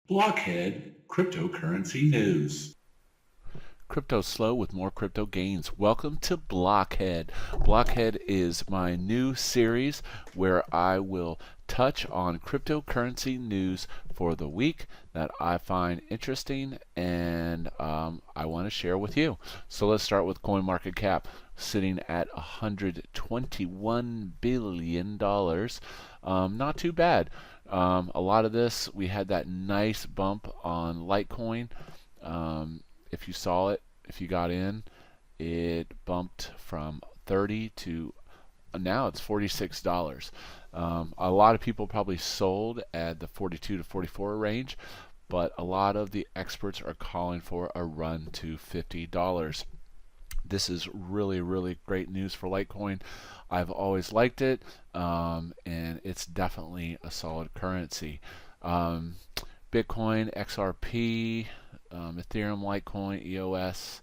Blockhead Cryptocurrency News. CryptoSLO with more crypto gains. Welcome to Blockhead. Blockhead is my new series where I will touch on cryptocurrency news for the week that I find interesting and I want to share with you. So let's start with CoinMarketCap, sitting at $121 billion. Not too bad. A lot of this, we had that nice bump on Litecoin. If you saw it, if you got in, it bumped from 30 to now it's $46. A lot of people probably sold at the 42 to 44 range, but a lot of the experts are calling for a run to $50. This is really, really great news for Litecoin. I've always liked it, and it's definitely a solid currency. Bitcoin, XRP, Ethereum, Litecoin, EOS,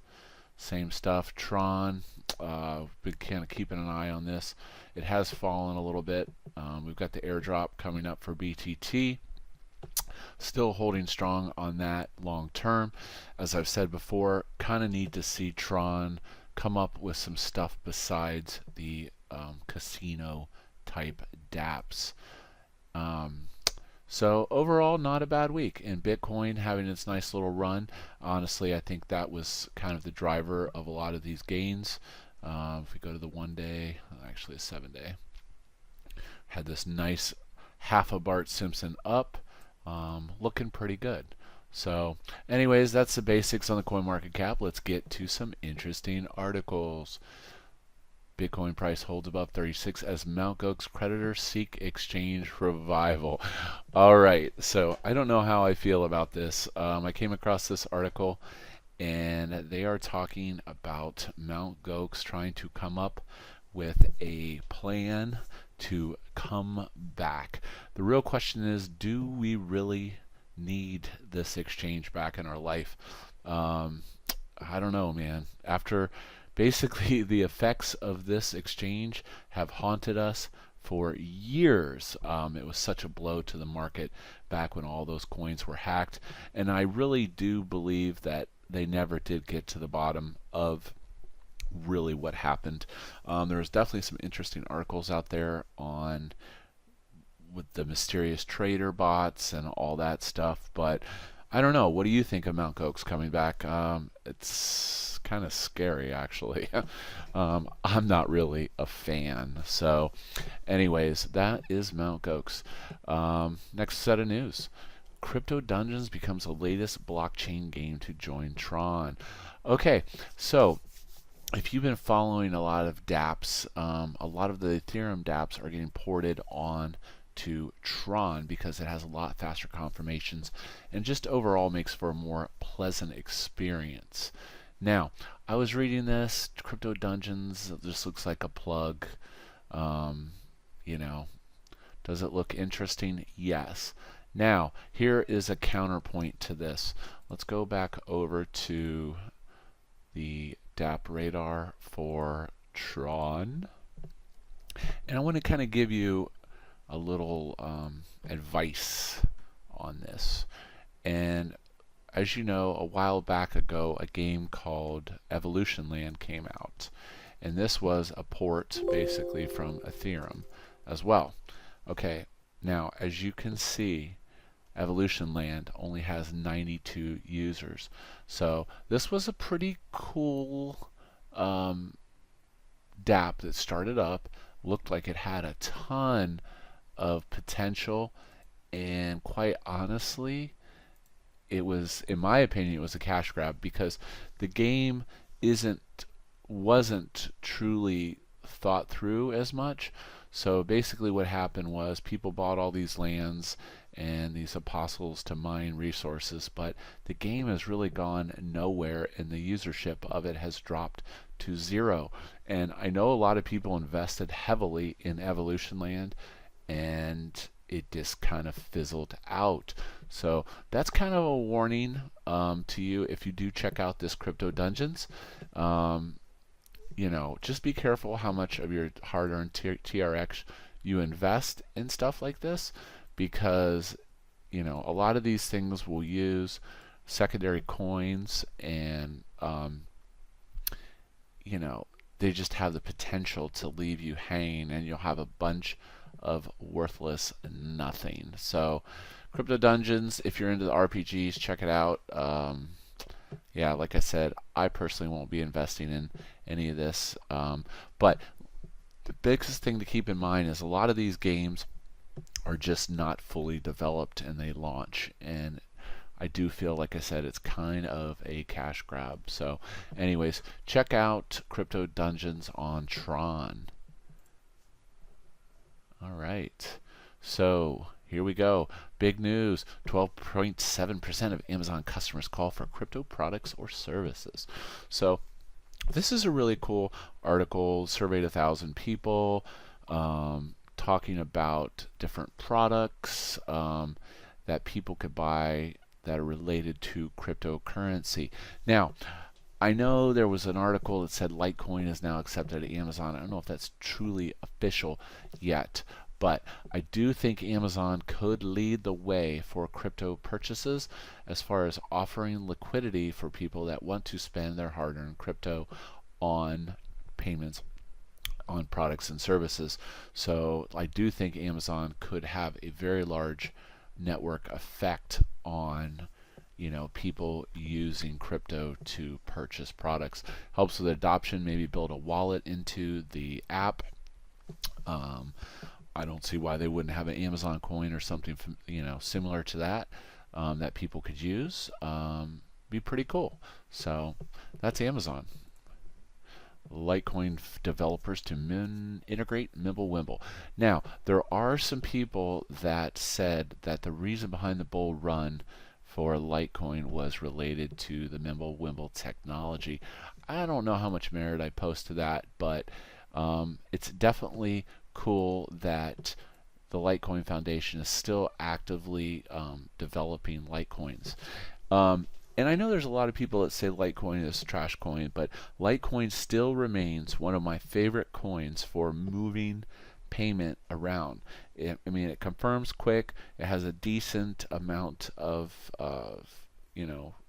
same stuff. Tron, been kind of keeping an eye on this. It has fallen a little bit. We've got the airdrop coming up for BTT. Still holding strong on that long term. As I've said before, kind of need to see Tron come up with some stuff besides the casino type dApps. So overall, not a bad week. And Bitcoin having its nice little run. Honestly, I think that was kind of the driver of a lot of these gains. If we go to the 1 day, actually a 7 day, had this nice half a Bart Simpson up, looking pretty good. So anyways, that's the basics on the CoinMarketCap. Let's get to some interesting articles. Bitcoin price holds above 36 as Mt. Gox creditors seek exchange revival. All right, so I don't know how I feel about this. I came across this article, and they are talking about Mt. Gox trying to come up with a plan to come back. The real question is, do we really need this exchange back in our life? I don't know, man. After basically the effects of this exchange have haunted us for years. It was such a blow to the market back when all those coins were hacked, and I really do believe that they never did get to the bottom of really what happened. There's definitely some interesting articles out there on with the mysterious trader bots and all that stuff, but I don't know. What do you think of Mt. Gox coming back? It's kind of scary, actually. I'm not really a fan. So, anyways, that is Mt. Gox. Next set of news. Crypto Dungeons becomes the latest blockchain game to join Tron. Okay, so if you've been following a lot of dApps, a lot of the Ethereum dApps are getting ported on to Tron because it has a lot faster confirmations and just overall makes for a more pleasant experience. Now, I was reading this, Crypto Dungeons, this looks like a plug. You know, does it look interesting? Yes. Now, here is a counterpoint to this. Let's go back over to the dApp radar for Tron. And I want to kind of give you a little advice on this. And as you know, a while back ago, a game called Evolution Land came out. And this was a port basically from Ethereum as well. Okay, now as you can see, Evolution Land only has 92 users. So this was a pretty cool dApp that started up, looked like it had a ton of potential, and quite honestly, it was, in my opinion, it was a cash grab because the game wasn't truly thought through as much. So basically what happened was people bought all these lands and these apostles to mine resources, but the game has really gone nowhere and the usership of it has dropped to zero. And I know a lot of people invested heavily in Evolution Land and it just kind of fizzled out. So that's kind of a warning to you if you do check out this Crypto Dungeons. You know, just be careful how much of your hard-earned TRX you invest in stuff like this, because a lot of these things will use secondary coins, and they just have the potential to leave you hanging, and you'll have a bunch of worthless nothing. So Crypto Dungeons, if you're into the RPGs, check it out. Yeah, like I said, I personally won't be investing in any of this, but the biggest thing to keep in mind is a lot of these games are just not fully developed, and they launch, and I do feel, like I said, it's kind of a cash grab. So anyways, check out Crypto Dungeons on Tron. All right, so here we go. Big news, 12.7% of Amazon customers call for crypto products or services. So this is a really cool article, surveyed 1,000 people, talking about different products that people could buy that are related to cryptocurrency. Now, I know there was an article that said Litecoin is now accepted at Amazon. I don't know if that's truly official yet, but I do think Amazon could lead the way for crypto purchases as far as offering liquidity for people that want to spend their hard-earned crypto on payments on products and services. So I do think Amazon could have a very large network effect on people using crypto to purchase products. Helps with adoption, maybe build a wallet into the app. I don't see why they wouldn't have an Amazon coin or something similar to that that people could use. Be pretty cool. So that's Amazon. Litecoin developers to integrate Mimblewimble. Now, there are some people that said that the reason behind the bull run for Litecoin was related to the Mimblewimble technology. I don't know how much merit I post to that, but it's definitely cool that the Litecoin Foundation is still actively developing Litecoins. And I know there's a lot of people that say Litecoin is a trash coin, but Litecoin still remains one of my favorite coins for moving payment around. I mean, it confirms quick. It has a decent amount of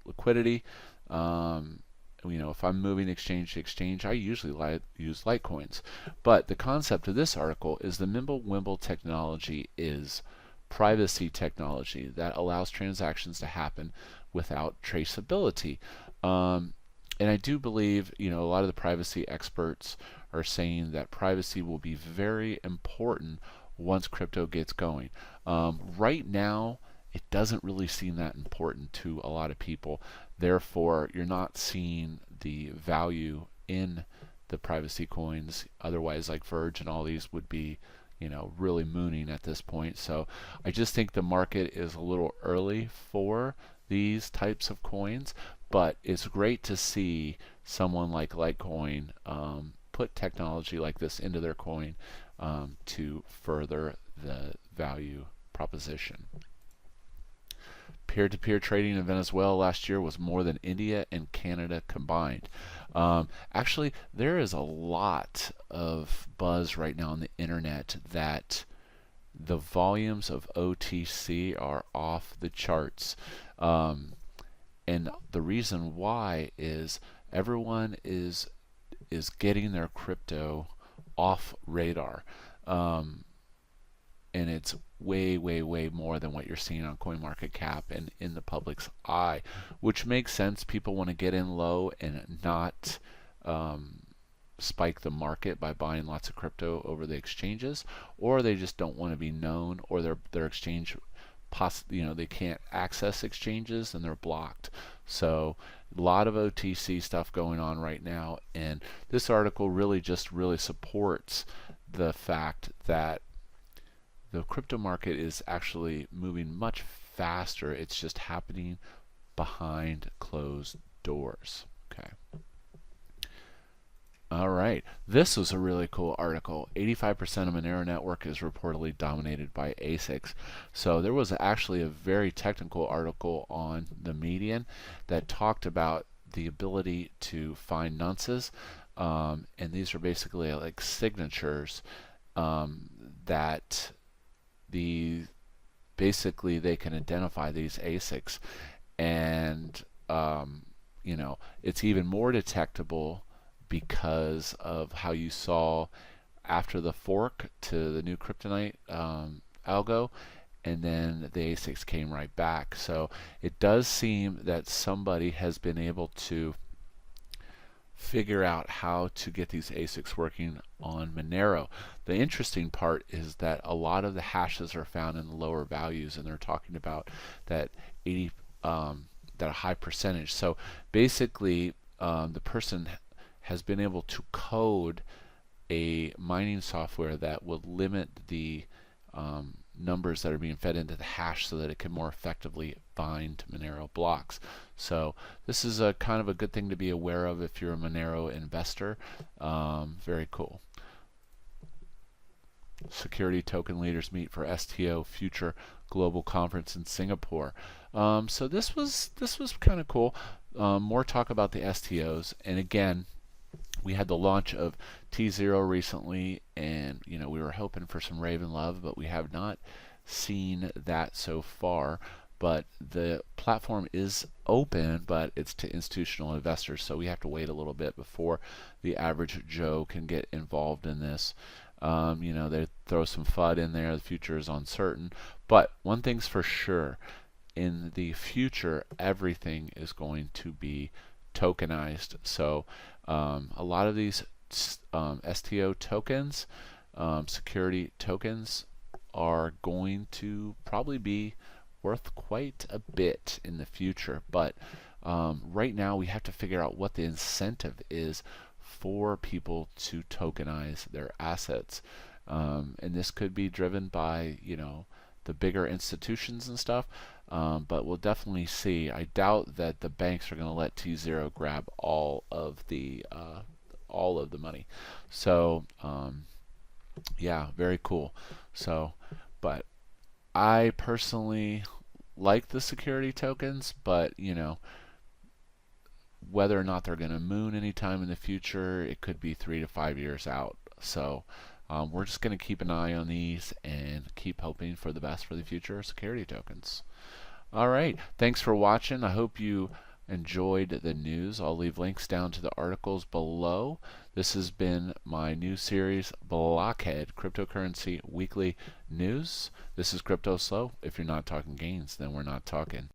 liquidity. If I'm moving exchange to exchange, I usually use Litecoins. But the concept of this article is the Mimblewimble technology is privacy technology that allows transactions to happen without traceability. And I do believe, a lot of the privacy experts are saying that privacy will be very important once crypto gets going. Right now, it doesn't really seem that important to a lot of people. Therefore, you're not seeing the value in the privacy coins. Otherwise, like Verge and all these would be really mooning at this point. So I just think the market is a little early for these types of coins, but it's great to see someone like Litecoin put technology like this into their coin to further the value proposition. Peer-to-peer trading in Venezuela last year was more than India and Canada combined. Actually, there is a lot of buzz right now on the internet that the volumes of OTC are off the charts. And the reason why is everyone is getting their crypto off radar. And it's way more than what you're seeing on CoinMarketCap and in the public's eye, which makes sense. People want to get in low and not spike the market by buying lots of crypto over the exchanges, or they just don't want to be known, or their exchange they can't access exchanges and they're blocked. So a lot of OTC stuff going on right now, and this article really supports the fact that the crypto market is actually moving much faster. It's just happening behind closed doors. Okay. All right. This was a really cool article. 85% of Monero network is reportedly dominated by ASICs. So there was actually a very technical article on the Median that talked about the ability to find nonces. And these are basically like signatures that the basically they can identify these ASICs, and you know, it's even more detectable because of how you saw after the fork to the new kryptonite algo, and then the ASICs came right back. So it does seem that somebody has been able to figure out how to get these ASICs working on Monero. The interesting part is that a lot of the hashes are found in the lower values, and they're talking about that 80 that a high percentage. So basically, the person has been able to code a mining software that will limit the numbers that are being fed into the hash so that it can more effectively bind to Monero blocks. So this is a kind of a good thing to be aware of if you're a Monero investor. Very cool. Security token leaders meet for STO Future Global Conference in Singapore. So this was kind of cool. More talk about the STOs, and again, we had the launch of T0 recently, and you know, we were hoping for some Raven love, but we have not seen that so far. But the platform is open, but it's to institutional investors, so we have to wait a little bit before the average Joe can get involved in this. You know, they throw some FUD in there. The future is uncertain, but one thing's for sure: in the future, everything is going to be tokenized. So a lot of these STO tokens, security tokens, are going to probably be worth quite a bit in the future. But right now we have to figure out what the incentive is for people to tokenize their assets. And this could be driven by, you know, the bigger institutions and stuff. But we'll definitely see. I doubt that the banks are going to let T0 grab all of the money. So yeah, very cool. So, but I personally like the security tokens, but you know, whether or not they're going to moon anytime in the future, it could be 3 to 5 years out. So we're just going to keep an eye on these and keep hoping for the best for the future of security tokens. All right, thanks for watching. I hope you enjoyed the news. I'll leave links down to the articles below. This has been my new series, Blockhead, Cryptocurrency Weekly News. This is CryptoSLO. If you're not talking gains, then we're not talking.